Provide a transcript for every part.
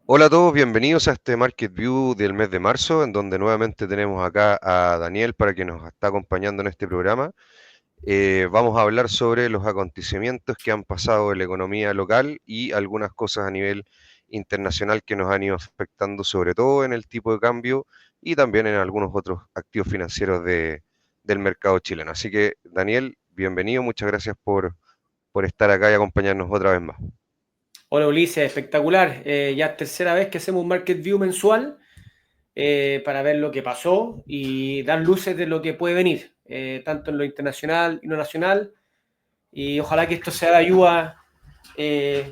Hola a todos, bienvenidos a este Market View del mes de marzo, en donde nuevamente tenemos acá a Daniel para que nos está acompañando en este programa. Vamos a hablar sobre los acontecimientos que han pasado en la economía local y algunas cosas a nivel internacional que nos han ido afectando, sobre todo en el tipo de cambio y también en algunos otros activos financieros del mercado chileno. Así que, Daniel, bienvenido, muchas gracias por estar acá y acompañarnos otra vez más. Hola Ulises, espectacular. Ya es tercera vez que hacemos un Market View mensual para ver lo que pasó y dar luces de lo que puede venir, tanto en lo internacional y lo nacional. Y ojalá que esto sea de ayuda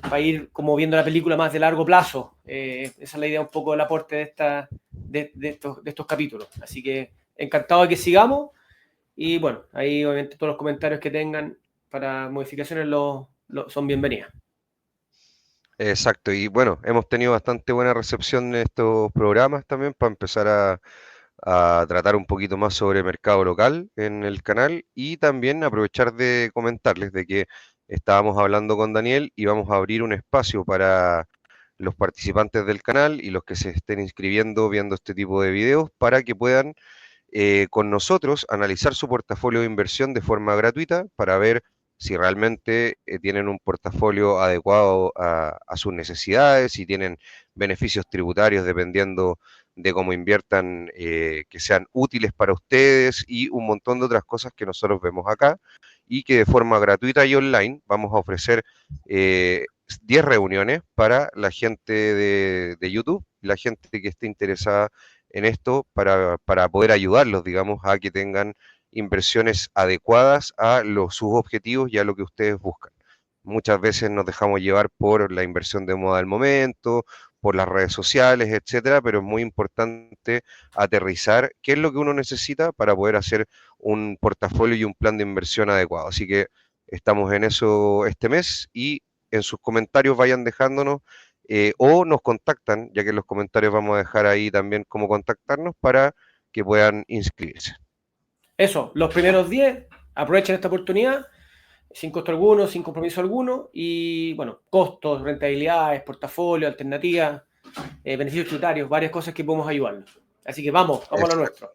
para ir como viendo la película más de largo plazo. Esa es la idea un poco del aporte de estos capítulos. Así que encantado de que sigamos y bueno, ahí obviamente todos los comentarios que tengan para modificaciones son bienvenidas. Exacto, y bueno, hemos tenido bastante buena recepción en estos programas también para empezar a tratar un poquito más sobre mercado local en el canal y también aprovechar de comentarles de que estábamos hablando con Daniel y vamos a abrir un espacio para los participantes del canal y los que se estén inscribiendo viendo este tipo de videos para que puedan con nosotros analizar su portafolio de inversión de forma gratuita para ver si realmente tienen un portafolio adecuado a sus necesidades, si tienen beneficios tributarios dependiendo de cómo inviertan, que sean útiles para ustedes y un montón de otras cosas que nosotros vemos acá y que de forma gratuita y online vamos a ofrecer 10 reuniones para la gente de YouTube, la gente que esté interesada en esto para poder ayudarlos, digamos, a que tengan inversiones adecuadas a sus objetivos y a lo que ustedes buscan. Muchas veces nos dejamos llevar por la inversión de moda del momento, por las redes sociales, etcétera, pero es muy importante aterrizar qué es lo que uno necesita para poder hacer un portafolio y un plan de inversión adecuado. Así que estamos en eso este mes y en sus comentarios vayan dejándonos o nos contactan, ya que en los comentarios vamos a dejar ahí también cómo contactarnos para que puedan inscribirse. Eso, los primeros 10 aprovechen esta oportunidad sin costo alguno, sin compromiso alguno, y bueno, costos, rentabilidades, portafolio, alternativas, beneficios tributarios, varias cosas que podemos ayudarlos. Así que vamos a lo Exact- nuestro.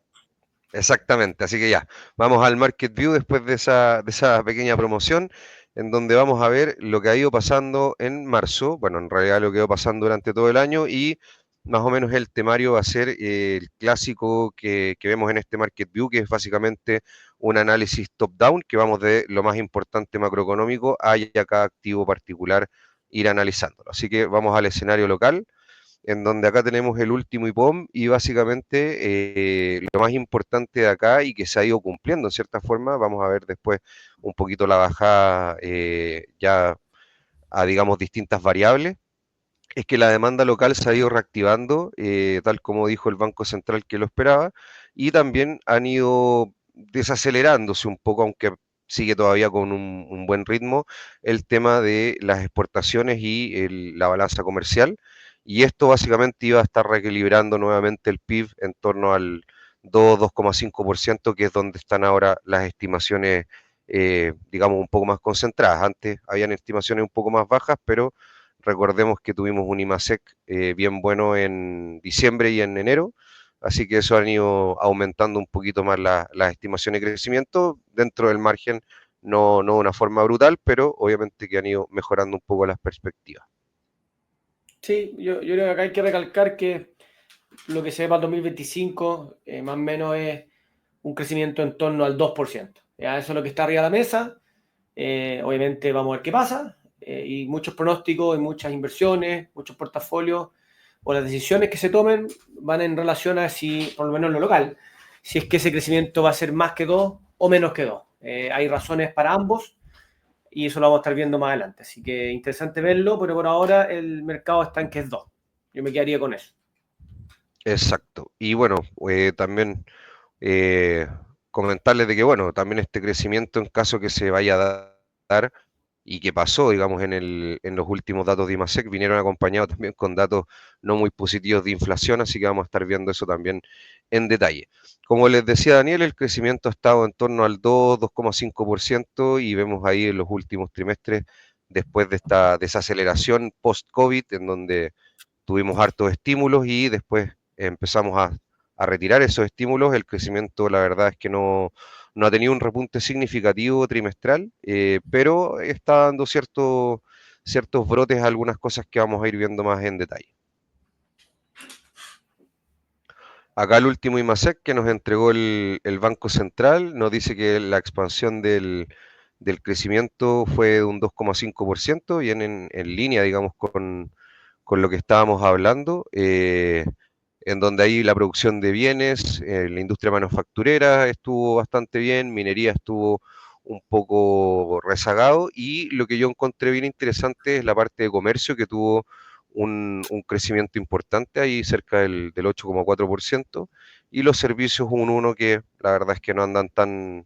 Exactamente, así que ya, vamos al Market View después de esa pequeña promoción, en donde vamos a ver lo que ha ido pasando en marzo, bueno, en realidad lo que ha ido pasando durante todo el año y más o menos el temario va a ser el clásico que vemos en este Market View, que es básicamente un análisis top-down, que vamos de lo más importante macroeconómico a ya cada activo particular ir analizándolo. Así que vamos al escenario local en donde acá tenemos el último IPOM y básicamente lo más importante de acá y que se ha ido cumpliendo en cierta forma, vamos a ver después un poquito la bajada ya a digamos distintas variables, es que la demanda local se ha ido reactivando, tal como dijo el Banco Central que lo esperaba, y también han ido desacelerándose un poco, aunque sigue todavía con un buen ritmo, el tema de las exportaciones y la balanza comercial. Y esto básicamente iba a estar reequilibrando nuevamente el PIB en torno al 2,5%, que es donde están ahora las estimaciones, digamos, un poco más concentradas. Antes habían estimaciones un poco más bajas, pero recordemos que tuvimos un IMASEC bien bueno en diciembre y en enero, así que eso han ido aumentando un poquito más las estimaciones de crecimiento dentro del margen, no de una forma brutal, pero obviamente que han ido mejorando un poco las perspectivas. Sí, yo creo que acá hay que recalcar que lo que se ve para el 2025 más o menos es un crecimiento en torno al 2%. ¿Ya? Eso es lo que está arriba de la mesa. Obviamente vamos a ver qué pasa. Y muchos pronósticos y muchas inversiones, muchos portafolios o las decisiones que se tomen van en relación a si, por lo menos en lo local, si es que ese crecimiento va a ser más que 2 o menos que 2. Hay razones para ambos y eso lo vamos a estar viendo más adelante. Así que interesante verlo, pero por ahora el mercado está en que es 2. Yo me quedaría con eso. Exacto. Y bueno, también eh, comentarles de que, bueno, también este crecimiento en caso que se vaya a dar y que pasó, digamos, en los últimos datos de IMASEC, vinieron acompañados también con datos no muy positivos de inflación, así que vamos a estar viendo eso también en detalle. Como les decía Daniel, el crecimiento ha estado en torno al 2,5% y vemos ahí en los últimos trimestres, después de esta desaceleración post-COVID, en donde tuvimos hartos estímulos y después empezamos a retirar esos estímulos. El crecimiento, la verdad es que no ha tenido un repunte significativo trimestral, pero está dando ciertos brotes a algunas cosas que vamos a ir viendo más en detalle. Acá el último IMASEC que nos entregó el Banco Central nos dice que la expansión del crecimiento fue de un 2,5%, bien en línea, digamos, con lo que estábamos hablando, en donde ahí la producción de bienes, la industria manufacturera estuvo bastante bien, minería estuvo un poco rezagado y lo que yo encontré bien interesante es la parte de comercio que tuvo un crecimiento importante ahí cerca del 8,4% y los servicios un 1 que la verdad es que no andan tan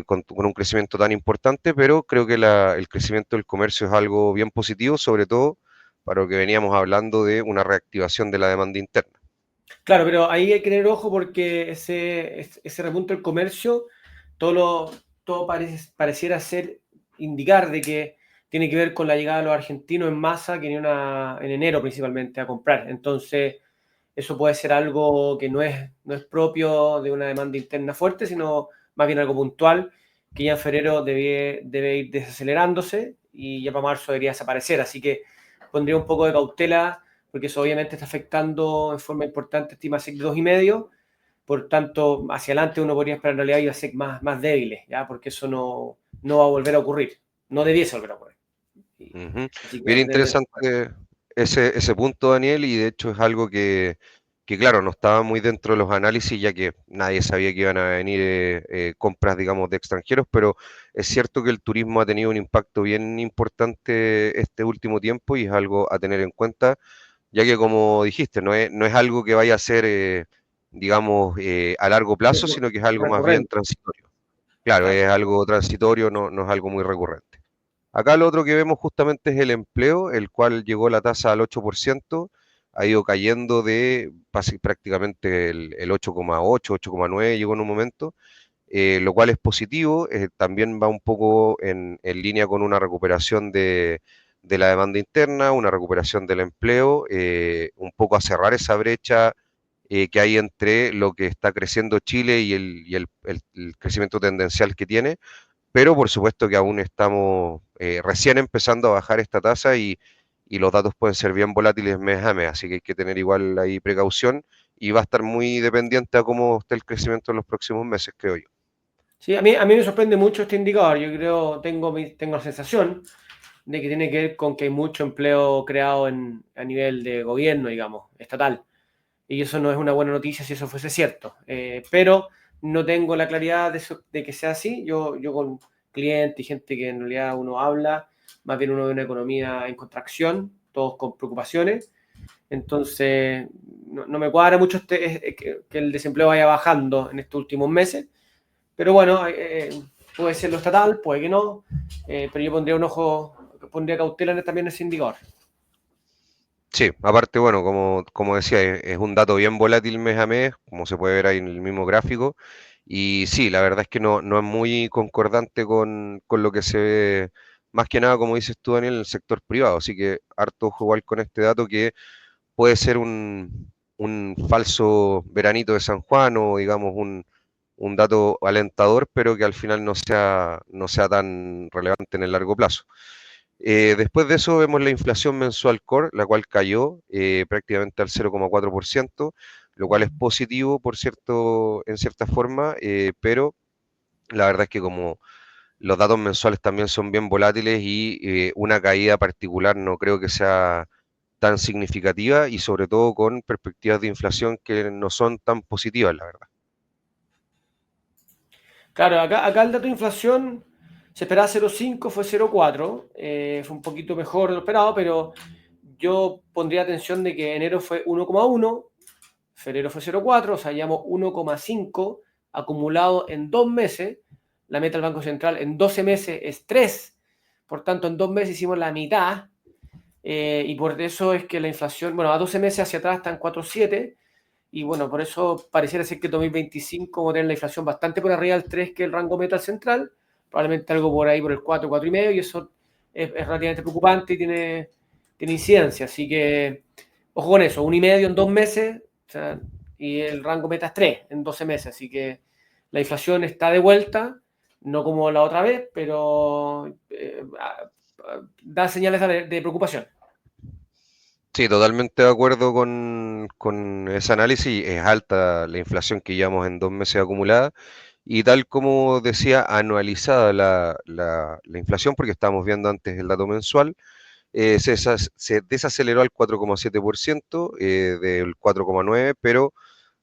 con un crecimiento tan importante, pero creo que el crecimiento del comercio es algo bien positivo, sobre todo para lo que veníamos hablando de una reactivación de la demanda interna. Claro, pero ahí hay que tener ojo porque ese repunte del comercio, todo, todo pareciera ser indicar de que tiene que ver con la llegada de los argentinos en masa que en enero principalmente a comprar. Entonces, eso puede ser algo que no es propio de una demanda interna fuerte, sino más bien algo puntual, que ya en febrero debe ir desacelerándose y ya para marzo debería desaparecer. Así que pondría un poco de cautela, porque eso obviamente está afectando en forma importante estima SEC de 2,5. Por tanto, hacia adelante uno podría esperar en realidad ir a SEC más débiles, ¿ya? Porque eso no va a volver a ocurrir. No debiese volver a ocurrir. Ujú. Así que Bien hay que tener. interesante ese punto, Daniel, y de hecho es algo que, claro, no estaba muy dentro de los análisis, ya que nadie sabía que iban a venir compras, digamos, de extranjeros, pero es cierto que el turismo ha tenido un impacto bien importante este último tiempo y es algo a tener en cuenta, ya que como dijiste, no es algo que vaya a ser, digamos, a largo plazo, sino que es algo más bien Recurrente. transitorio. Claro, Claro. es algo transitorio, no es algo muy recurrente. Acá lo otro que vemos justamente es el empleo, el cual llegó la tasa al 8%, ha ido cayendo de prácticamente el 8,8, 8,9 llegó en un momento, lo cual es positivo, también va un poco en línea con una recuperación de la demanda interna, una recuperación del empleo, un poco a cerrar esa brecha que hay entre lo que está creciendo Chile y el crecimiento tendencial que tiene, pero por supuesto que aún estamos recién empezando a bajar esta tasa y los datos pueden ser bien volátiles mes a mes, así que hay que tener igual ahí precaución y va a estar muy dependiente a cómo esté el crecimiento en los próximos meses, creo yo. Sí, a mí me sorprende mucho este indicador. Yo creo, tengo la sensación de que tiene que ver con que hay mucho empleo creado a nivel de gobierno, digamos, estatal. Y eso no es una buena noticia si eso fuese cierto. Pero no tengo la claridad de que sea así. Yo con clientes y gente que en realidad uno habla, más bien uno de una economía en contracción, todos con preocupaciones. Entonces, no me cuadra mucho que el desempleo vaya bajando en estos últimos meses. Pero bueno, puede ser lo estatal, puede que no. Pero yo pondría un ojo, pondría cautela también en ese indicador. Sí, aparte, bueno, como decía, es un dato bien volátil mes a mes, como se puede ver ahí en el mismo gráfico, y sí, la verdad es que no es muy concordante con lo que se ve, más que nada, como dices tú, Daniel, en el sector privado, así que harto ojo igual con este dato que puede ser un falso veranito de San Juan o digamos un dato alentador, pero que al final no sea tan relevante en el largo plazo. Después de eso vemos la inflación mensual core, la cual cayó prácticamente al 0,4%, lo cual es positivo en cierta forma, pero la verdad es que como los datos mensuales también son bien volátiles y una caída particular no creo que sea tan significativa y sobre todo con perspectivas de inflación que no son tan positivas, la verdad. Claro, acá el dato de inflación se esperaba 0,5, fue 0,4. Fue un poquito mejor de lo esperado, pero yo pondría atención de que enero fue 1,1, febrero fue 0,4, o sea, llevamos 1,5 acumulado en 2 meses. La meta del Banco Central en 12 meses es 3. Por tanto, en 2 meses hicimos la mitad. Y por eso es que la inflación, bueno, a 12 meses hacia atrás está en 4,7. Y bueno, por eso pareciera ser que 2025 va a tener la inflación bastante por arriba del 3, que es el rango meta central, probablemente algo por ahí por el 4, 4,5, y eso es relativamente preocupante y tiene incidencia. Así que ojo con eso, 1,5 en 2 meses, o sea, y el rango meta es 3 en 12 meses, así que la inflación está de vuelta, no como la otra vez, pero da señales de preocupación. Sí, totalmente de acuerdo con ese análisis. Es alta la inflación que llevamos en 2 meses acumulada y tal como decía, anualizada la inflación, porque estábamos viendo antes el dato mensual, se desaceleró al 4,7% del 4,9%, pero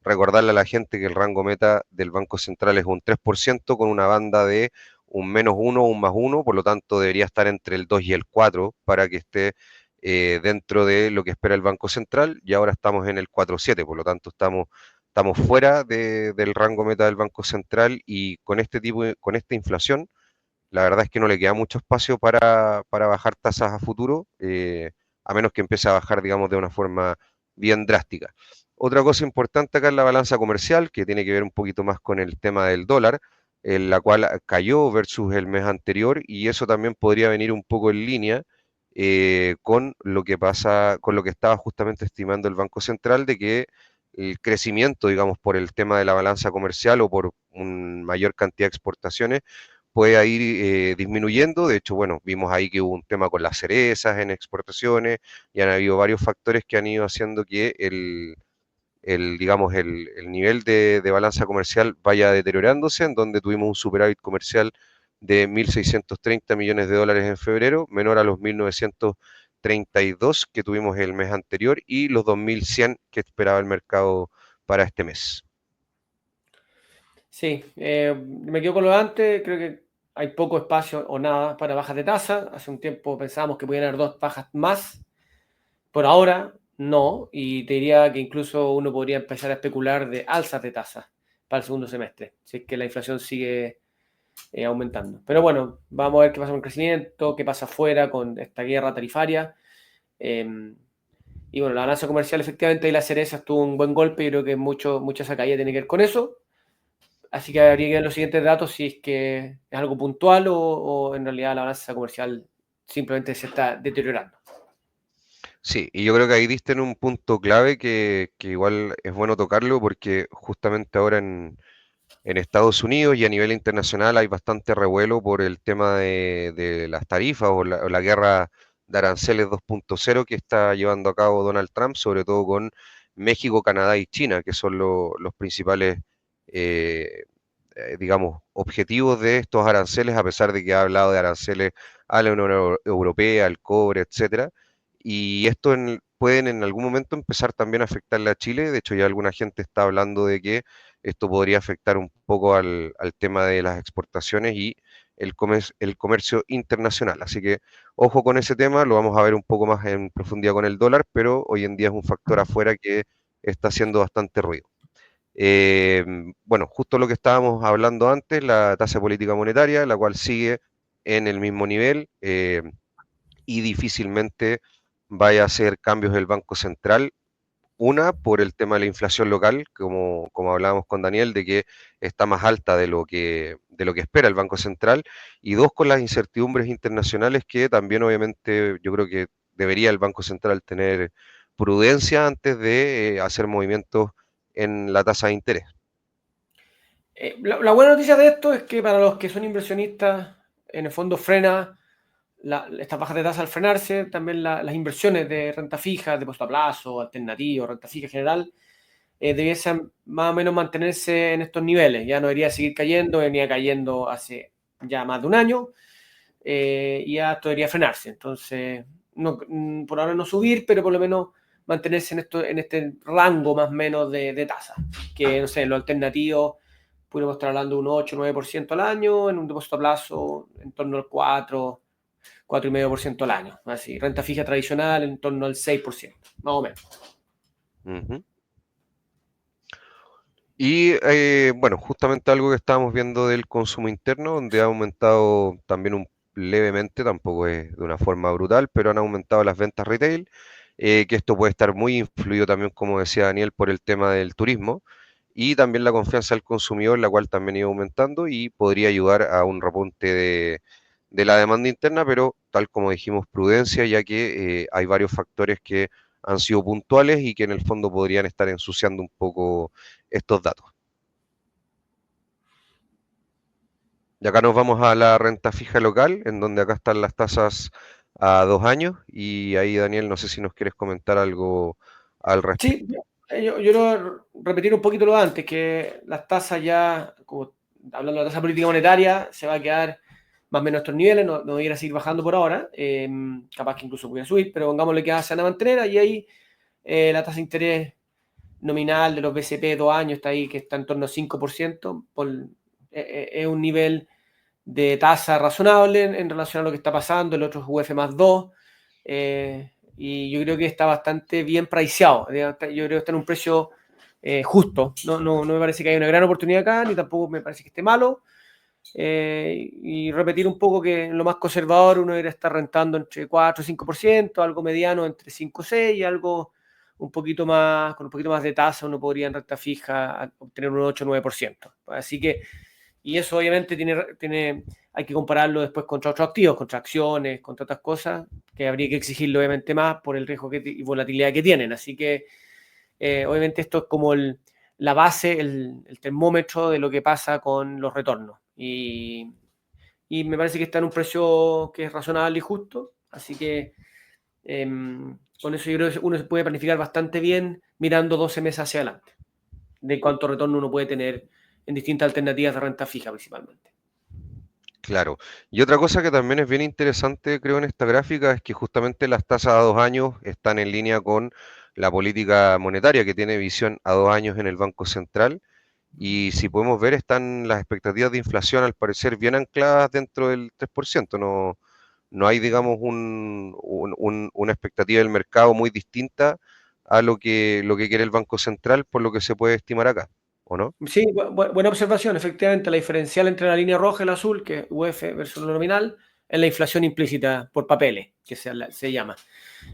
recordarle a la gente que el rango meta del Banco Central es un 3% con una banda de un -1 o un +1, por lo tanto debería estar entre el 2 y el 4 para que esté dentro de lo que espera el Banco Central, y ahora estamos en el 4,7, por lo tanto estamos fuera del rango meta del Banco Central, y con con esta inflación la verdad es que no le queda mucho espacio para bajar tasas a futuro, a menos que empiece a bajar, digamos, de una forma bien drástica. Otra cosa importante acá es la balanza comercial, que tiene que ver un poquito más con el tema del dólar, en la cual cayó versus el mes anterior, y eso también podría venir un poco en línea con lo que pasa, con lo que estaba justamente estimando el Banco Central, de que el crecimiento, digamos, por el tema de la balanza comercial o por una mayor cantidad de exportaciones, puede ir disminuyendo. De hecho, bueno, vimos ahí que hubo un tema con las cerezas en exportaciones, y han habido varios factores que han ido haciendo que digamos, el nivel de balanza comercial vaya deteriorándose, en donde tuvimos un superávit comercial de 1.630 millones de dólares en febrero, menor a los 1.932 que tuvimos el mes anterior y los 2.100 que esperaba el mercado para este mes. Sí, me quedo con lo de antes, creo que hay poco espacio o nada para bajas de tasa. Hace un tiempo pensábamos que podían haber 2 bajas más, por ahora no, y te diría que incluso uno podría empezar a especular de alzas de tasa para el segundo semestre, si es que la inflación sigue aumentando. Pero bueno, vamos a ver qué pasa con el crecimiento, qué pasa afuera con esta guerra tarifaria. Eh, y bueno, la balanza comercial efectivamente y la cereza tuvo un buen golpe, y creo que mucha esa caída tiene que ver con eso. Así que habría que ver los siguientes datos si es que es algo puntual o en realidad la balanza comercial simplemente se está deteriorando. Sí, y yo creo que ahí diste en un punto clave que igual es bueno tocarlo, porque justamente ahora en Estados Unidos y a nivel internacional hay bastante revuelo por el tema de las tarifas o la guerra de aranceles 2.0 que está llevando a cabo Donald Trump, sobre todo con México, Canadá y China, que son los principales, eh, digamos, objetivos de estos aranceles, a pesar de que ha hablado de aranceles a la Unión Europea, al cobre, etcétera. Y esto pueden en algún momento empezar también a afectarle a Chile. De hecho, ya alguna gente está hablando de que esto podría afectar un poco al tema de las exportaciones y el comercio internacional. Así que ojo con ese tema, lo vamos a ver un poco más en profundidad con el dólar, pero hoy en día es un factor afuera que está haciendo bastante ruido. Eh, bueno, justo lo que estábamos hablando antes, la tasa política monetaria, la cual sigue en el mismo nivel, y difícilmente vaya a hacer cambios el Banco Central. Una, por el tema de la inflación local, como hablábamos con Daniel, de que está más alta de lo que espera el Banco Central. Y dos, con las incertidumbres internacionales, que también obviamente yo creo que debería el Banco Central tener prudencia antes de hacer movimientos en la tasa de interés. La buena noticia de esto es que para los que son inversionistas, en el fondo frena estas bajas de tasa al frenarse, también las inversiones de renta fija, depósito a plazo, alternativo, renta fija general, debiesen más o menos mantenerse en estos niveles. Ya no debería seguir cayendo, venía cayendo hace ya más de un año, y ya esto debería frenarse. Entonces, no, por ahora no subir, pero por lo menos mantenerse en este rango más o menos de tasa. Que, no sé, en lo alternativo podríamos estar hablando de un 8 o 9% al año, en un depósito a plazo en torno al 4,5% al año. Así, renta fija tradicional en torno al 6%, más o menos. Ujú. Y bueno, justamente algo que estábamos viendo del consumo interno, donde ha aumentado también levemente, tampoco es de una forma brutal, pero han aumentado las ventas retail, que esto puede estar muy influido también, como decía Daniel, por el tema del turismo y también la confianza del consumidor, la cual también iba aumentando y podría ayudar a un repunte de la demanda interna, pero tal como dijimos, prudencia, ya que hay varios factores que han sido puntuales y que en el fondo podrían estar ensuciando un poco estos datos. Y acá nos vamos a la renta fija local, en donde acá están las tasas a 2 años. Y ahí, Daniel, no sé si nos quieres comentar algo al Sí, respecto. yo quiero repetir un poquito lo de antes, que las tasas ya, como hablando de la tasa política monetaria, se va a quedar más o menos a estos niveles, no va a ir a seguir bajando por ahora, capaz que incluso pudiera subir, pero pongámosle que se van a mantener, y ahí la tasa de interés nominal de los BCP 2 años está ahí, que está en torno al 5%, es un nivel de tasa razonable en relación a lo que está pasando, el otro es UF+2, y yo creo que está bastante bien priceado, yo creo que está en un precio justo, no me parece que haya una gran oportunidad acá, ni tampoco me parece que esté malo, y repetir un poco que en lo más conservador uno debería estar rentando entre 4 y 5%, algo mediano entre 5 y 6, y algo un poquito más, con un poquito más de tasa uno podría en renta fija obtener un 8 o 9%. Así que, y eso obviamente hay que compararlo después contra otros activos, contra acciones, contra otras cosas, que habría que exigirlo obviamente más por el riesgo y volatilidad que tienen. Así que obviamente esto es como la base, el termómetro de lo que pasa con los retornos. Y me parece que está en un precio que es razonable y justo. Así que con eso yo creo que uno se puede planificar bastante bien mirando 12 meses hacia adelante, de cuánto retorno uno puede tener en distintas alternativas de renta fija principalmente. Claro. Y otra cosa que también es bien interesante, creo, en esta gráfica es que justamente las tasas a 2 años están en línea con la política monetaria que tiene visión a 2 años en el Banco Central. Y si podemos ver, están las expectativas de inflación al parecer bien ancladas dentro del 3%. No, no hay, digamos, una expectativa del mercado muy distinta a lo que quiere el Banco Central por lo que se puede estimar acá, ¿o no? Sí, buena observación. Efectivamente, la diferencial entre la línea roja y la azul, que es UF versus lo nominal, es la inflación implícita por papeles, que se llama.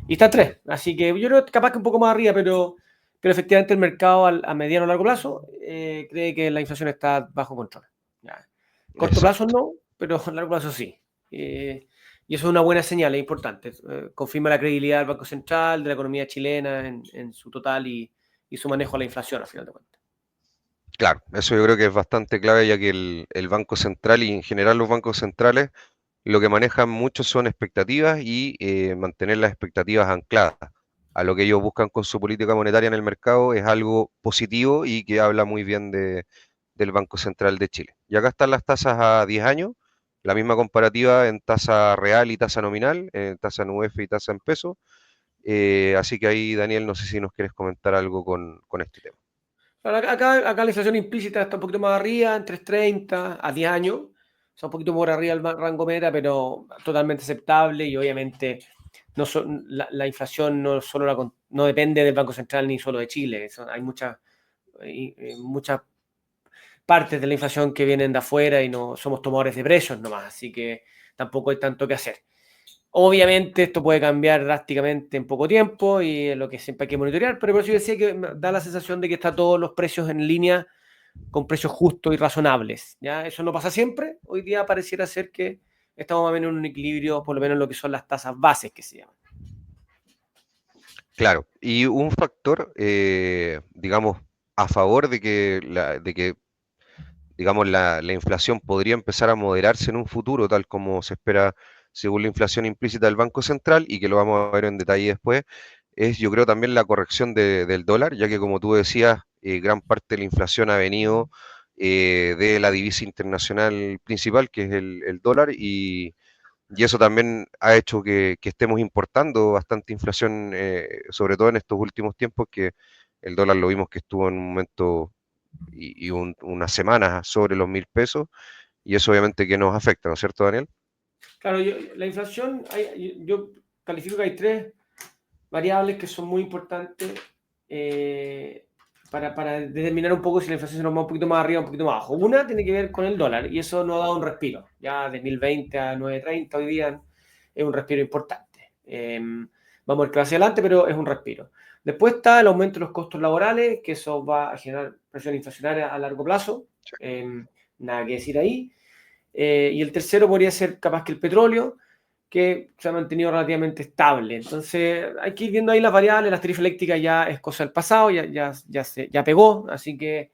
Y está en 3. Así que yo creo que capaz que un poco más arriba, pero efectivamente el mercado a mediano o largo plazo cree que la inflación está bajo control. Ya. Corto plazo Exacto. no, pero a largo plazo sí. Y eso es una buena señal, es importante. Confirma la credibilidad del Banco Central, de la economía chilena en su total y su manejo de la inflación, al final de cuentas. Claro, eso yo creo que es bastante clave, ya que el Banco Central y en general los bancos centrales lo que manejan mucho son expectativas y mantener las expectativas ancladas a lo que ellos buscan con su política monetaria en el mercado es algo positivo y que habla muy bien del Banco Central de Chile. Y acá están las tasas a 10 años, la misma comparativa en tasa real y tasa nominal, en tasa en UF y tasa en peso. Así que ahí, Daniel, no sé si nos quieres comentar algo con este tema. Acá la inflación implícita está un poquito más arriba, en 3,30 a 10 años. O sea, un poquito por arriba del rango meta, pero totalmente aceptable y obviamente la inflación no depende del Banco Central ni solo de Chile. Hay muchas partes de la inflación que vienen de afuera y no somos tomadores de precios nomás, así que tampoco hay tanto que hacer. Obviamente esto puede cambiar drásticamente en poco tiempo y es lo que siempre hay que monitorear, pero por eso yo decía que me da la sensación de que está todos los precios en línea con precios justos y razonables. ¿Ya? Eso no pasa siempre. Hoy día pareciera ser que estamos más o menos en un equilibrio, por lo menos en lo que son las tasas bases que se llaman. Claro, y un factor, digamos, a favor de que digamos, la inflación podría empezar a moderarse en un futuro, tal como se espera según la inflación implícita del Banco Central, y que lo vamos a ver en detalle después, es yo creo también la corrección del dólar, ya que como tú decías, gran parte de la inflación ha venido de la divisa internacional principal, que es el dólar, y eso también ha hecho que estemos importando bastante inflación, sobre todo en estos últimos tiempos, que el dólar lo vimos que estuvo en un momento y unas semanas sobre los 1.000 pesos, y eso obviamente que nos afecta, ¿no es cierto, Daniel? Claro, la inflación, yo califico que hay tres variables que son muy importantes para determinar un poco si la inflación se nos va un poquito más arriba o un poquito más abajo. Una tiene que ver con el dólar y eso nos ha dado un respiro. Ya de 1020 a 930 hoy día es un respiro importante. Vamos a ver qué va hacia adelante, pero es un respiro. Después está el aumento de los costos laborales, que eso va a generar presión inflacionaria a largo plazo. Nada que decir ahí. Y el tercero podría ser capaz que el petróleo, que se ha mantenido relativamente estable. Entonces, hay que ir viendo ahí las variables. Las tarifas eléctricas ya es cosa del pasado, ya pegó, así que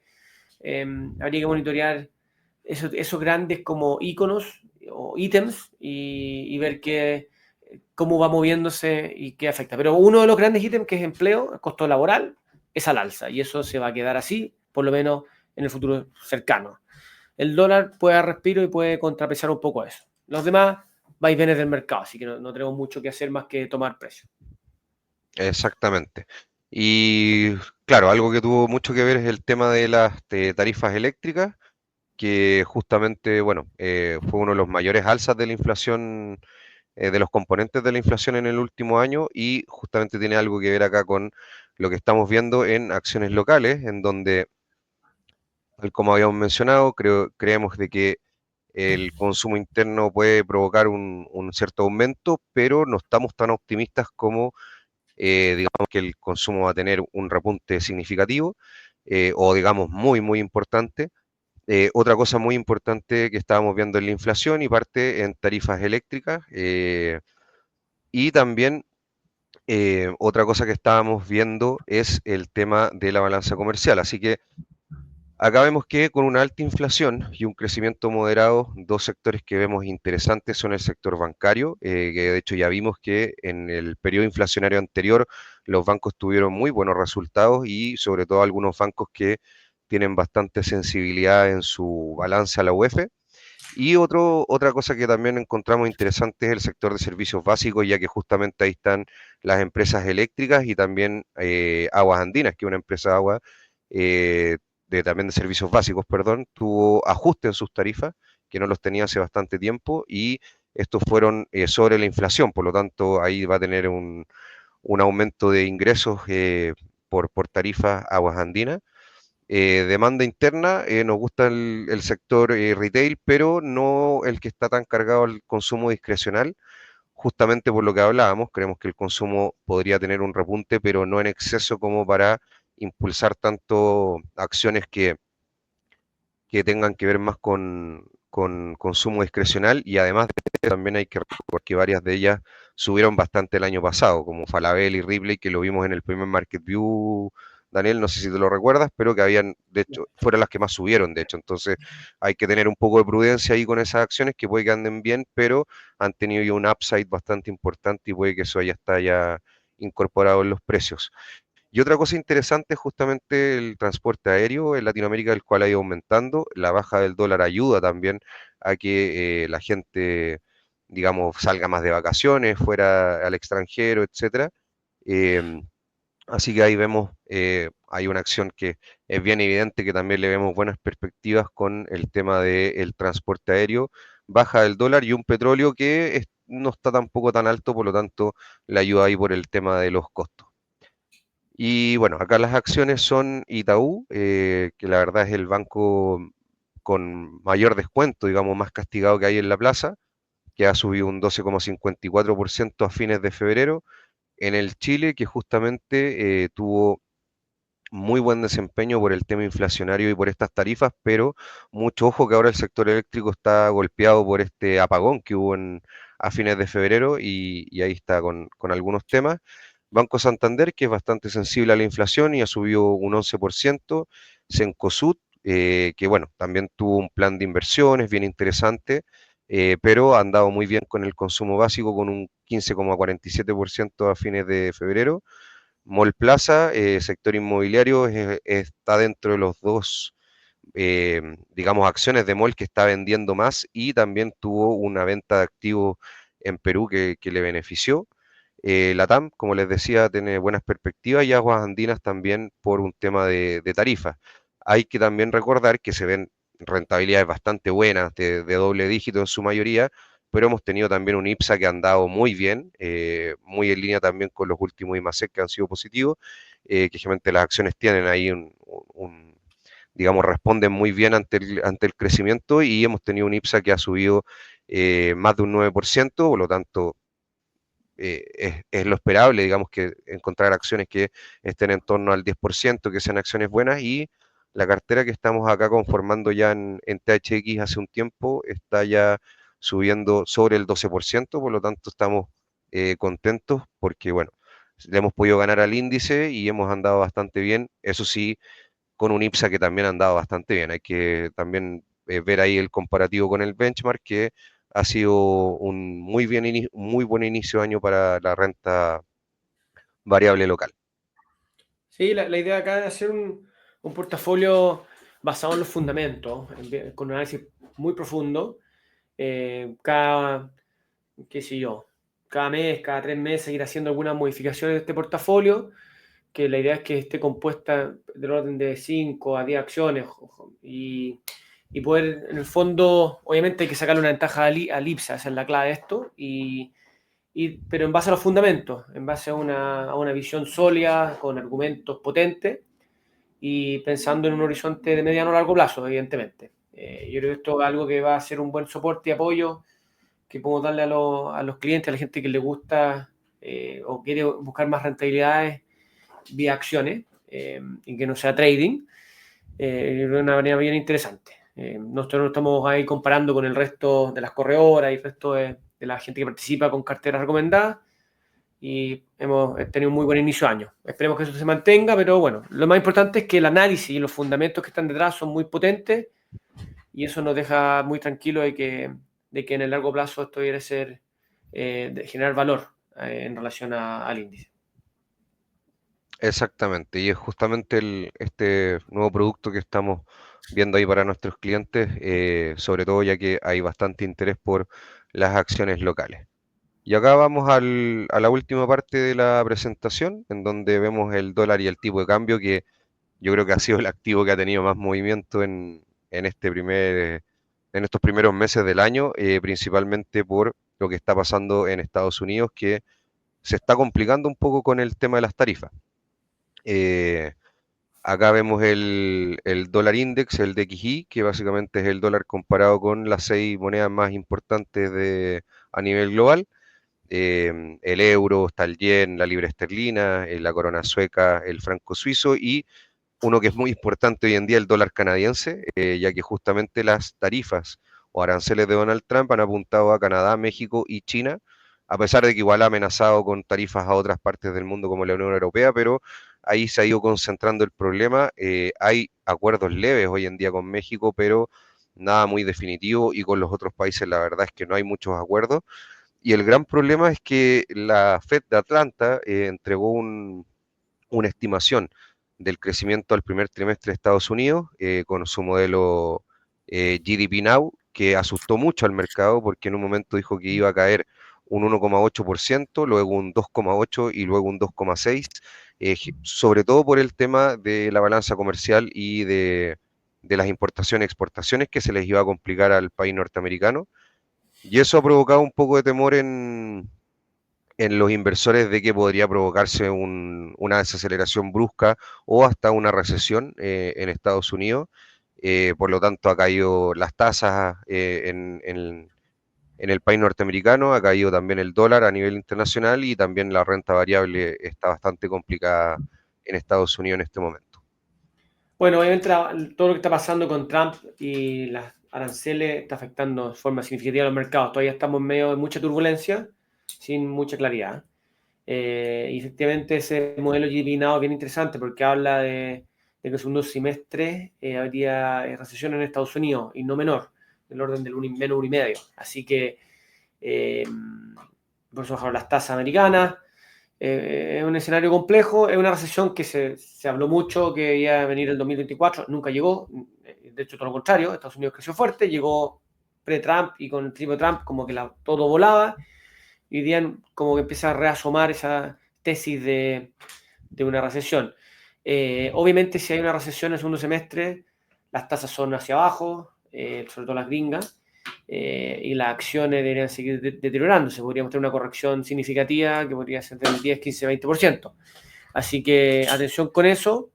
habría que monitorear esos grandes como iconos o ítems y ver cómo va moviéndose y qué afecta. Pero uno de los grandes ítems que es empleo, el costo laboral, es al alza y eso se va a quedar así, por lo menos en el futuro cercano. El dólar puede dar respiro y puede contrapesar un poco eso. Los demás vaivenes del mercado, así que no tenemos mucho que hacer más que tomar precio. Exactamente. Y claro, algo que tuvo mucho que ver es el tema de las tarifas eléctricas, que justamente, bueno, fue uno de los mayores alzas de la inflación, de los componentes de la inflación en el último año y justamente tiene algo que ver acá con lo que estamos viendo en acciones locales, en donde, tal como habíamos mencionado, creemos de que el consumo interno puede provocar un cierto aumento, pero no estamos tan optimistas como digamos que el consumo va a tener un repunte significativo o digamos muy, muy importante. Otra cosa muy importante que estábamos viendo en la inflación y parte en tarifas eléctricas y también otra cosa que estábamos viendo es el tema de la balanza comercial. Así que acá vemos que con una alta inflación y un crecimiento moderado, dos sectores que vemos interesantes son el sector bancario, que de hecho ya vimos que en el periodo inflacionario anterior los bancos tuvieron muy buenos resultados y sobre todo algunos bancos que tienen bastante sensibilidad en su balance a la UEF. Y otra cosa que también encontramos interesante es el sector de servicios básicos, ya que justamente ahí están las empresas eléctricas y también Aguas Andinas, que es una empresa de agua eh, también de servicios básicos, perdón, tuvo ajuste en sus tarifas, que no los tenía hace bastante tiempo, y estos fueron sobre la inflación, por lo tanto ahí va a tener un aumento de ingresos por tarifa Aguas Andinas. Demanda interna, nos gusta el sector retail, pero no el que está tan cargado al consumo discrecional, justamente por lo que hablábamos, creemos que el consumo podría tener un repunte, pero no en exceso como para impulsar tanto acciones que tengan que ver más con consumo discrecional y además también hay que recordar que varias de ellas subieron bastante el año pasado, como Falabella y Ripley, que lo vimos en el primer Market View, Daniel, no sé si te lo recuerdas, pero que habían, de hecho, fueron las que más subieron, de hecho, entonces hay que tener un poco de prudencia ahí con esas acciones que puede que anden bien, pero han tenido ya un upside bastante importante y puede que eso ya está ya incorporado en los precios. Y otra cosa interesante es justamente el transporte aéreo en Latinoamérica, el cual ha ido aumentando. La baja del dólar ayuda también a que la gente, digamos, salga más de vacaciones, fuera al extranjero, etcétera. Em, Así que ahí vemos, hay una acción que es bien evidente que también le vemos buenas perspectivas con el tema del transporte aéreo, baja del dólar y un petróleo que no está tampoco tan alto, por lo tanto le ayuda ahí por el tema de los costos. Y bueno, acá las acciones son Itaú, que la verdad es el banco con mayor descuento, digamos, más castigado que hay en la plaza, que ha subido un 12,54% a fines de febrero. En el Chile, que justamente tuvo muy buen desempeño por el tema inflacionario y por estas tarifas, pero mucho ojo que ahora el sector eléctrico está golpeado por este apagón que hubo a fines de febrero y ahí está con algunos temas. Banco Santander, que es bastante sensible a la inflación y ha subido un 11%. Cencosud, que bueno, también tuvo un plan de inversiones bien interesante, pero ha andado muy bien con el consumo básico, con un 15,47% a fines de febrero. Mall Plaza, sector inmobiliario, está dentro de los dos, digamos, acciones de Mall que está vendiendo más y también tuvo una venta de activos en Perú que le benefició. Latam, como les decía, tiene buenas perspectivas y Aguas Andinas también por un tema de tarifas. Hay que también recordar que se ven rentabilidades bastante buenas, de doble dígito en su mayoría, pero hemos tenido también un IPSA que ha andado muy bien, muy en línea también con los últimos IMACEC que han sido positivos, que generalmente las acciones tienen ahí digamos, responden muy bien ante el crecimiento y hemos tenido un IPSA que ha subido más de un 9%, por lo tanto es lo esperable, digamos, que encontrar acciones que estén en torno al 10%, que sean acciones buenas y la cartera que estamos acá conformando ya en THX hace un tiempo está ya subiendo sobre el 12%, por lo tanto estamos contentos porque, bueno, le hemos podido ganar al índice y hemos andado bastante bien, eso sí, con un IPSA que también ha andado bastante bien. Hay que también ver ahí el comparativo con el benchmark, que ha sido un muy buen inicio de año para la renta variable local. Sí, la idea acá es hacer un portafolio basado en los fundamentos, con un análisis muy profundo. Cada, qué sé yo, cada mes, cada 3 meses ir haciendo algunas modificaciones de este portafolio, que la idea es que esté compuesta del orden de 5 a 10 acciones y poder, en el fondo, obviamente hay que sacarle una ventaja al IPSA, esa es la clave de esto, pero en base a los fundamentos, en base a una visión sólida, con argumentos potentes y pensando en un horizonte de mediano a largo plazo, evidentemente. Yo creo que esto es algo que va a ser un buen soporte y apoyo que podemos darle a los clientes, a la gente que le gusta o quiere buscar más rentabilidades vía acciones y que no sea trading. Es una manera bien interesante. Nosotros estamos ahí comparando con el resto de las corredoras y el resto de la gente que participa con carteras recomendadas y hemos tenido un muy buen inicio de año. Esperemos que eso se mantenga, pero bueno, lo más importante es que el análisis y los fundamentos que están detrás son muy potentes y eso nos deja muy tranquilos de que en el largo plazo esto debe ser de generar valor en relación al índice. Exactamente, y es justamente este nuevo producto que estamos viendo ahí para nuestros clientes, sobre todo ya que hay bastante interés por las acciones locales. Y acá vamos a la última parte de la presentación, en donde vemos el dólar y el tipo de cambio, que yo creo que ha sido el activo que ha tenido más movimiento en en estos primeros meses del año, principalmente por lo que está pasando en Estados Unidos, que se está complicando un poco con el tema de las tarifas. Eh, Acá vemos el dólar index, el DXY, que básicamente es el dólar comparado con las 6 monedas más importantes a nivel global. El euro, está el yen, la libra esterlina, la corona sueca, el franco suizo y uno que es muy importante hoy en día, el dólar canadiense, ya que justamente las tarifas o aranceles de Donald Trump han apuntado a Canadá, México y China, a pesar de que igual ha amenazado con tarifas a otras partes del mundo como la Unión Europea, pero ahí se ha ido concentrando el problema. Hay acuerdos leves hoy en día con México, pero nada muy definitivo y con los otros países la verdad es que no hay muchos acuerdos. Y el gran problema es que la Fed de Atlanta entregó una estimación del crecimiento al primer trimestre de Estados Unidos con su modelo GDP Now, que asustó mucho al mercado porque en un momento dijo que iba a caer un 1,8%, luego un 2,8% y luego un 2,6%, sobre todo por el tema de la balanza comercial y de las importaciones y exportaciones que se les iba a complicar al país norteamericano. Y eso ha provocado un poco de temor en los inversores de que podría provocarse una desaceleración brusca o hasta una recesión en Estados Unidos. Por lo tanto, ha caído las tasas en el país norteamericano, ha caído también el dólar a nivel internacional y también la renta variable está bastante complicada en Estados Unidos en este momento. Bueno, obviamente todo lo que está pasando con Trump y las aranceles está afectando de forma significativa a los mercados. Todavía estamos en medio de mucha turbulencia, sin mucha claridad. Y efectivamente ese modelo GDP Now es bien interesante porque habla de que el segundo semestre habría recesión en Estados Unidos y no menor, del orden del menos 1,5. Así que eh, por eso bajaron las tasas americanas. Es un escenario complejo, es una recesión que se habló mucho que iba a venir el 2024, nunca llegó, de hecho todo lo contrario, Estados Unidos creció fuerte, llegó pre-Trump y con el triple Trump como que todo volaba y hoy día como que empieza a reasomar esa tesis de una recesión. Obviamente si hay una recesión en el segundo semestre, las tasas son hacia abajo, sobre todo las gringas, y las acciones deberían seguir deteriorándose. Podríamos tener una corrección significativa que podría ser del 10, 15, 20%. Así que atención con eso.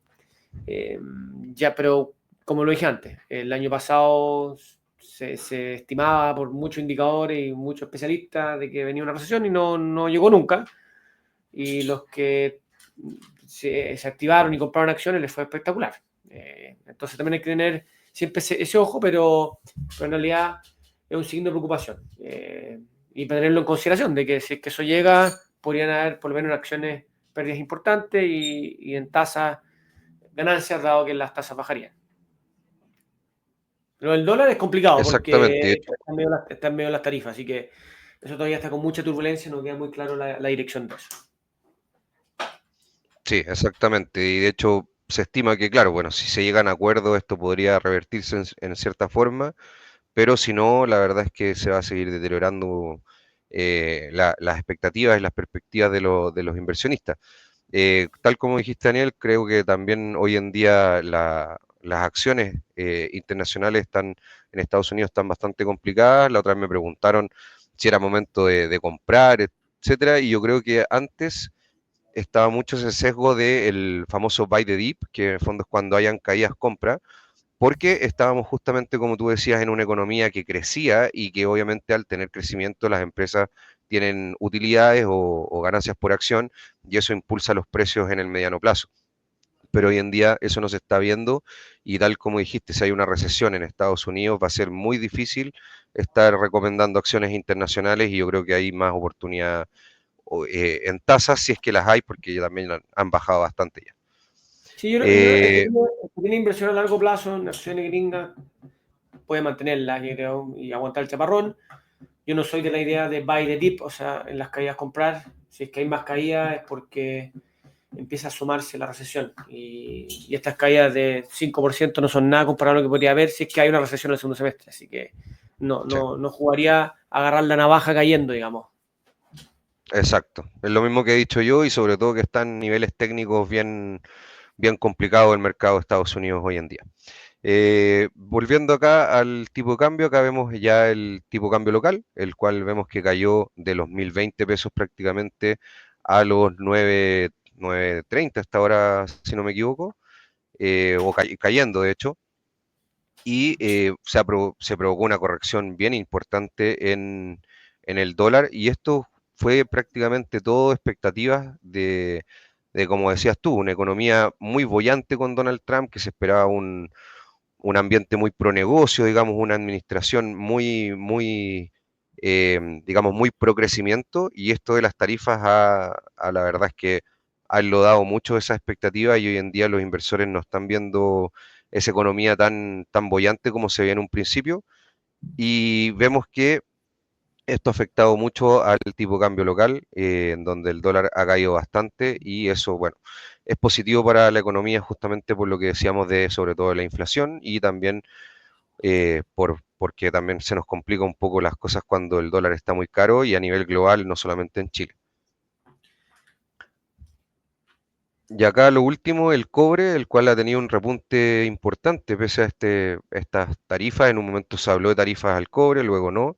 Ya, pero como lo dije antes, el año pasado se estimaba por muchos indicadores y muchos especialistas de que venía una recesión y no llegó nunca. Y los que se activaron y compraron acciones les fue espectacular. Entonces también hay que tener siempre ese ojo, pero en realidad es un signo de preocupación. Y tenerlo en consideración, de que si es que eso llega, podrían haber por lo menos en acciones pérdidas importantes y en tasas ganancias, dado que las tasas bajarían. Pero el dólar es complicado porque Exactamente. está en medio de las tarifas, así que eso todavía está con mucha turbulencia, no queda muy claro la dirección de eso. Sí, exactamente. Y de hecho se estima que, claro, bueno, si se llegan a acuerdos, esto podría revertirse en cierta forma, pero si no, la verdad es que se va a seguir deteriorando las expectativas y las perspectivas de los inversionistas. Tal como dijiste, Daniel, creo que también hoy en día las acciones internacionales están en Estados Unidos están bastante complicadas. La otra vez me preguntaron si era momento de comprar, etcétera, y yo creo que antes estaba mucho ese sesgo del famoso buy the dip, que en el fondo es cuando hayan caídas compra, porque estábamos justamente, como tú decías, en una economía que crecía y que obviamente al tener crecimiento las empresas tienen utilidades o ganancias por acción y eso impulsa los precios en el mediano plazo. Pero hoy en día eso no se está viendo y tal como dijiste, si hay una recesión en Estados Unidos va a ser muy difícil estar recomendando acciones internacionales y yo creo que hay más oportunidad en tasas si es que las hay porque ya también han bajado bastante ya. Sí, yo Eh, el que tiene inversión a largo plazo en acciones gringas puede mantenerlas, yo creo, y aguantar el chaparrón. Yo no soy de la idea de buy the dip, o sea, en las caídas comprar. Si es que hay más caídas es porque empieza a sumarse la recesión. Y estas caídas de 5% no son nada comparado a lo que podría haber si es que hay una recesión en el segundo semestre. Así que sí, no jugaría a agarrar la navaja cayendo, digamos. exacto. Es lo mismo que he dicho yo y sobre todo que están niveles técnicos bien complicado el mercado de Estados Unidos hoy en día. Volviendo acá al tipo de cambio, acá vemos ya el tipo de cambio local, el cual vemos que cayó de los 1020 pesos prácticamente a los 930 hasta ahora, si no me equivoco, o cayendo de hecho, y se provocó una corrección bien importante en el dólar, y esto fue prácticamente todo expectativas de, como decías tú, una economía muy bollante con Donald Trump, que se esperaba un ambiente muy pro negocio, digamos, una administración digamos, muy pro crecimiento, y esto de las tarifas la verdad es que ha enlodado mucho esa expectativa y hoy en día los inversores no están viendo esa economía tan bollante como se veía en un principio, y vemos que esto ha afectado mucho al tipo de cambio local, en donde el dólar ha caído bastante y eso, bueno, es positivo para la economía justamente por lo que decíamos de sobre todo la inflación y también porque también se nos complica un poco las cosas cuando el dólar está muy caro y a nivel global, no solamente en Chile. Y acá lo último, el cobre, el cual ha tenido un repunte importante pese a estas tarifas. En un momento se habló de tarifas al cobre, luego no,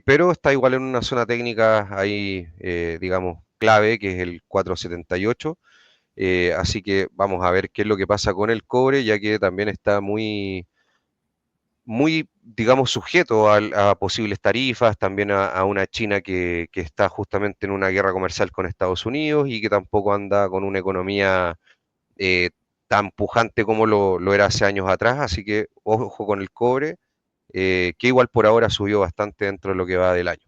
pero está igual en una zona técnica ahí, digamos, clave, que es el 478. Así que vamos a ver qué es lo que pasa con el cobre, ya que también está muy, digamos, sujeto a posibles tarifas, también a una China que está justamente en una guerra comercial con Estados Unidos y que tampoco anda con una economía eh, tan pujante como lo era hace años atrás, así que ojo con el cobre, que igual por ahora subió bastante dentro de lo que va del año.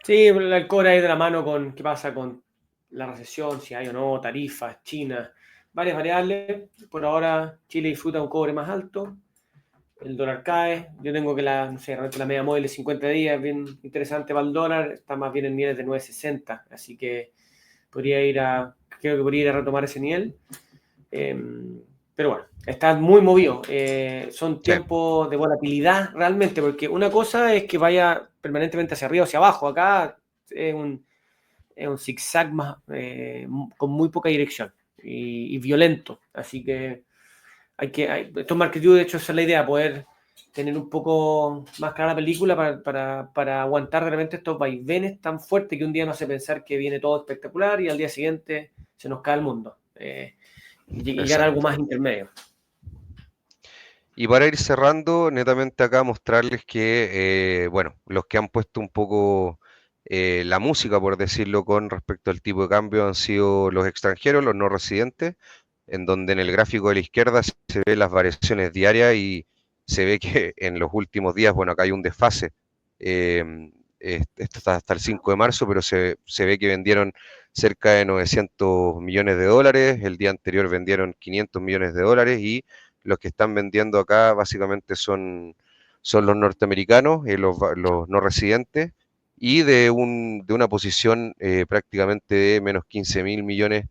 Sí, el cobre ahí de la mano con qué pasa con la recesión, si hay o no, tarifas, China, varias variables. Por ahora Chile disfruta un cobre más alto, el dólar cae. Yo tengo que no sé, realmente la media móvil de 50 días es bien interesante para el dólar, está más bien en niveles de 9,60, así que creo que podría ir a retomar ese nivel. Eh, pero bueno, está muy movido. Son Sí, tiempos de volatilidad realmente, porque una cosa es que vaya permanentemente hacia arriba o hacia abajo. Acá es un zigzag más, con muy poca dirección y violento. Así que estos market view, de hecho, esa es la idea, poder tener un poco más clara la película para aguantar realmente estos vaivenes tan fuertes que un día nos hace pensar que viene todo espectacular y al día siguiente se nos cae el mundo. Y llegar a algo exacto. más intermedio. Y para ir cerrando, netamente acá mostrarles que, bueno, los que han puesto un poco la música, por decirlo, con respecto al tipo de cambio han sido los extranjeros, los no residentes, en donde en el gráfico de la izquierda se ve las variaciones diarias se ve que en los últimos días, bueno, acá hay un desfase. Esto está hasta el 5 de marzo, pero se ve que vendieron cerca de 900 millones de dólares, el día anterior vendieron 500 millones de dólares y los que están vendiendo acá básicamente son los norteamericanos, los no residentes, y de una posición prácticamente de menos 15 mil millones,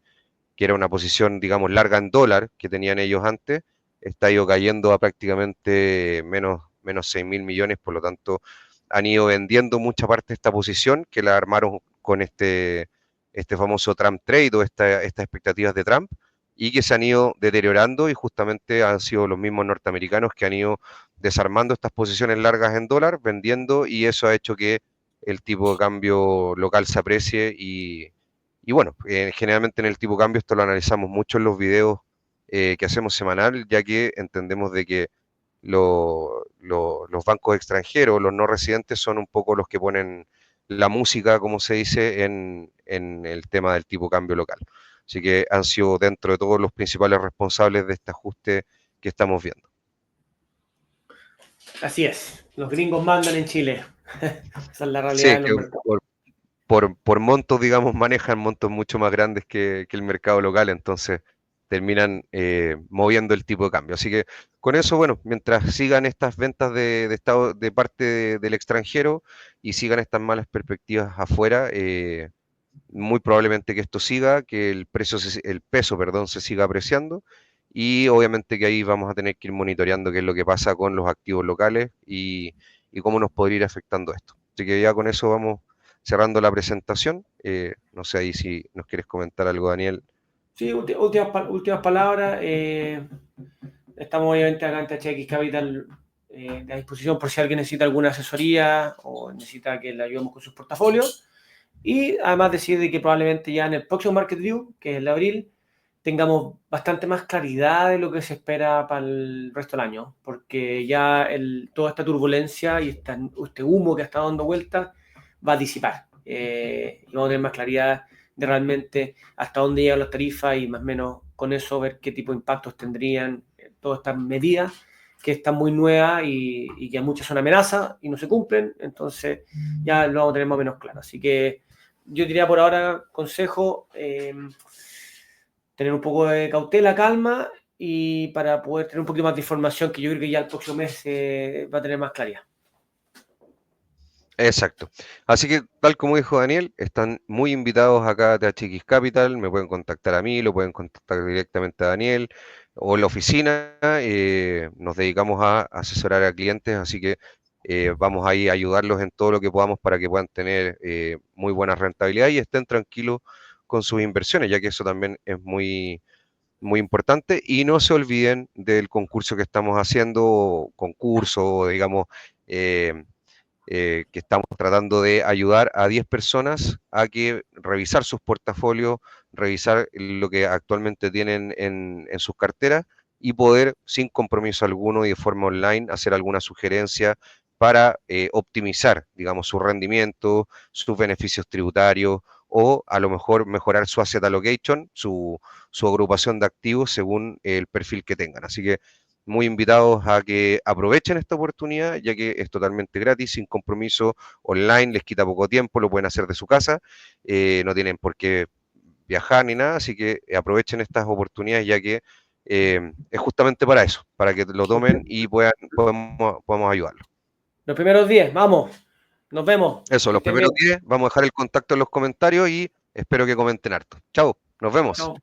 que era una posición, digamos, larga en dólar que tenían ellos antes, está ido cayendo a prácticamente menos 6 mil millones, por lo tanto han ido vendiendo mucha parte de esta posición que la armaron con este famoso Trump Trade o estas expectativas de Trump y que se han ido deteriorando y justamente han sido los mismos norteamericanos que han ido desarmando estas posiciones largas en dólar, vendiendo y eso ha hecho que el tipo de cambio local se aprecie y bueno, generalmente en el tipo de cambio esto lo analizamos mucho en los videos que hacemos semanal, ya que entendemos de que los bancos extranjeros, los no residentes, son un poco los que ponen la música, como se dice, en el tema del tipo de cambio local. Así que han sido dentro de todos los principales responsables de este ajuste que estamos viendo. Así es, los gringos mandan en Chile. Esa es la realidad Sí, de los que mercados. por montos, digamos, manejan montos mucho más grandes que el mercado local, entonces terminan moviendo el tipo de cambio. Así que con eso, bueno, mientras sigan estas ventas de estado de parte del extranjero y sigan estas malas perspectivas afuera, muy probablemente que esto siga, que el peso, perdón, se siga apreciando y obviamente que ahí vamos a tener que ir monitoreando qué es lo que pasa con los activos locales y cómo nos podría ir afectando esto. Así que ya con eso vamos cerrando la presentación. No sé ahí si nos quieres comentar algo, Daniel. Sí, últimas palabras. Estamos obviamente acá en THX Capital a disposición por si alguien necesita alguna asesoría o necesita que le ayudemos con sus portafolios. Y además decir de que probablemente ya en el próximo Market View, que es el de abril, tengamos bastante más claridad de lo que se espera para el resto del año, porque ya toda esta turbulencia y este humo que ha estado dando vueltas va a disipar. Y vamos a tener más claridad de realmente hasta dónde llegan las tarifas y más o menos con eso ver qué tipo de impactos tendrían todas estas medidas que están muy nuevas y que muchas son amenazas y no se cumplen, entonces ya lo vamos a tener más o menos claro. Así que yo diría por ahora, consejo, tener un poco de cautela, calma y para poder tener un poquito más de información que yo creo que ya el próximo mes va a tener más claridad. Exacto. Así que, tal como dijo Daniel, están muy invitados acá a THX Capital, me pueden contactar a mí, lo pueden contactar directamente a Daniel o en la oficina. Nos dedicamos a asesorar a clientes, así que vamos ahí a ayudarlos en todo lo que podamos para que puedan tener muy buena rentabilidad y estén tranquilos con sus inversiones, ya que eso también es muy importante. Y no se olviden del concurso que estamos haciendo, concurso, digamos. Que estamos tratando de ayudar a 10 personas a que revisar sus portafolios, revisar lo que actualmente tienen en sus carteras y poder, sin compromiso alguno y de forma online, hacer alguna sugerencia para optimizar, digamos, su rendimiento, sus beneficios tributarios o a lo mejor mejorar su asset allocation, su agrupación de activos según el perfil que tengan. Así que muy invitados a que aprovechen esta oportunidad, ya que es totalmente gratis, sin compromiso, online, les quita poco tiempo, lo pueden hacer de su casa, no tienen por qué viajar ni nada, así que aprovechen estas oportunidades, ya que es justamente para eso, para que lo tomen y podamos ayudarlos. Los primeros 10, vamos, nos vemos, Eso, que los estén bien. primeros 10, vamos a dejar el contacto en los comentarios y espero que comenten harto. Chao, nos vemos. Chao.